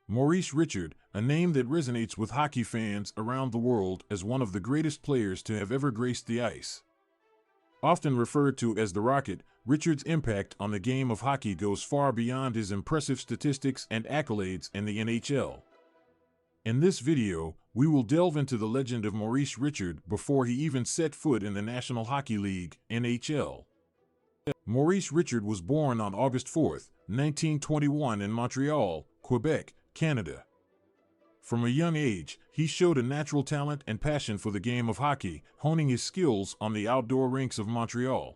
Maurice Richard, a name that resonates with hockey fans around the world as one of the greatest players to have ever graced the ice. Often referred to as the Rocket, Richard's impact on the game of hockey goes far beyond his impressive statistics and accolades in the NHL. In this video, we will delve into the legend of Maurice Richard before he even set foot in the National Hockey League, NHL. Maurice Richard was born on August 4, 1921 in Montreal, Quebec, Canada. From a young age, he showed a natural talent and passion for the game of hockey, honing his skills on the outdoor rinks of Montreal.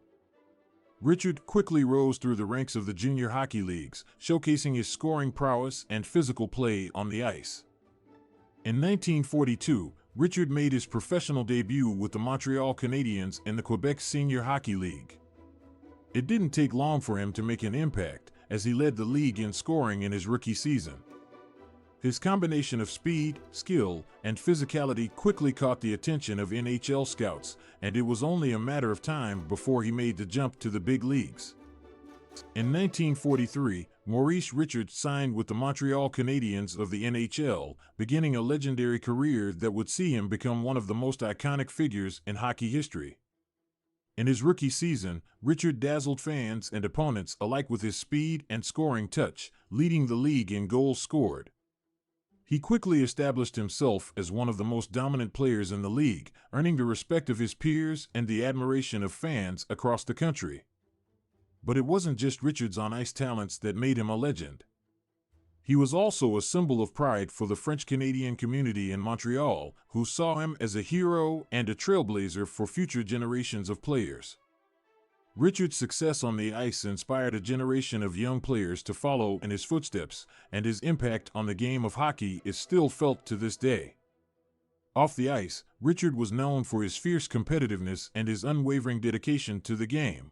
Richard quickly rose through the ranks of the junior hockey leagues, showcasing his scoring prowess and physical play on the ice. In 1942, Richard made his professional debut with the Montreal Canadiens in the Quebec Senior Hockey League. It didn't take long for him to make an impact, as he led the league in scoring in his rookie season. His combination of speed, skill, and physicality quickly caught the attention of NHL scouts, and it was only a matter of time before he made the jump to the big leagues. In 1943, Maurice Richard signed with the Montreal Canadiens of the NHL, beginning a legendary career that would see him become one of the most iconic figures in hockey history. In his rookie season, Richard dazzled fans and opponents alike with his speed and scoring touch, leading the league in goals scored. He quickly established himself as one of the most dominant players in the league, earning the respect of his peers and the admiration of fans across the country. But it wasn't just Richard's on-ice talents that made him a legend. He was also a symbol of pride for the French-Canadian community in Montreal, who saw him as a hero and a trailblazer for future generations of players. Richard's success on the ice inspired a generation of young players to follow in his footsteps, and his impact on the game of hockey is still felt to this day. Off the ice, Richard was known for his fierce competitiveness and his unwavering dedication to the game.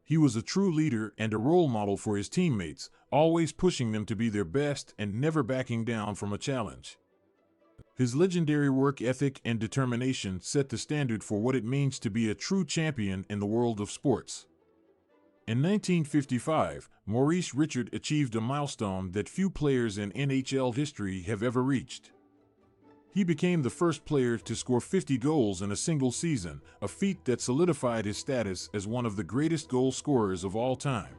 He was a true leader and a role model for his teammates, always pushing them to be their best and never backing down from a challenge. His legendary work ethic and determination set the standard for what it means to be a true champion in the world of sports. In 1955, Maurice Richard achieved a milestone that few players in NHL history have ever reached. He became the first player to score 50 goals in a single season, a feat that solidified his status as one of the greatest goal scorers of all time.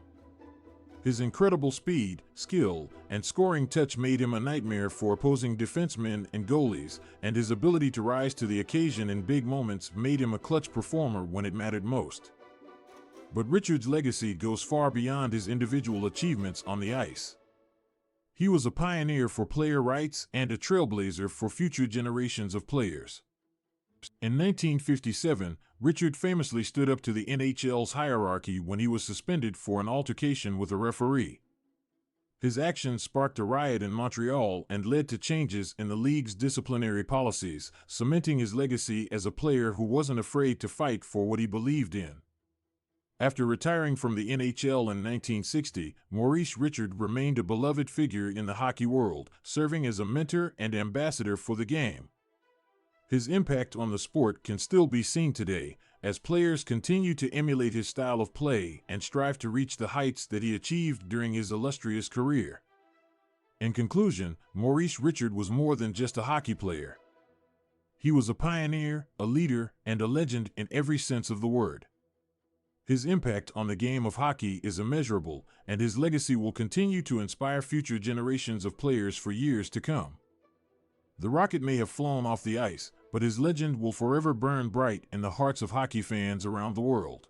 His incredible speed, skill, and scoring touch made him a nightmare for opposing defensemen and goalies, and his ability to rise to the occasion in big moments made him a clutch performer when it mattered most. But Richard's legacy goes far beyond his individual achievements on the ice. He was a pioneer for player rights and a trailblazer for future generations of players. In 1957, Richard famously stood up to the NHL's hierarchy when he was suspended for an altercation with a referee. His actions sparked a riot in Montreal and led to changes in the league's disciplinary policies, cementing his legacy as a player who wasn't afraid to fight for what he believed in. After retiring from the NHL in 1960, Maurice Richard remained a beloved figure in the hockey world, serving as a mentor and ambassador for the game. His impact on the sport can still be seen today, as players continue to emulate his style of play and strive to reach the heights that he achieved during his illustrious career. In conclusion, Maurice Richard was more than just a hockey player. He was a pioneer, a leader, and a legend in every sense of the word. His impact on the game of hockey is immeasurable, and his legacy will continue to inspire future generations of players for years to come. The Rocket may have flown off the ice, but his legend will forever burn bright in the hearts of hockey fans around the world.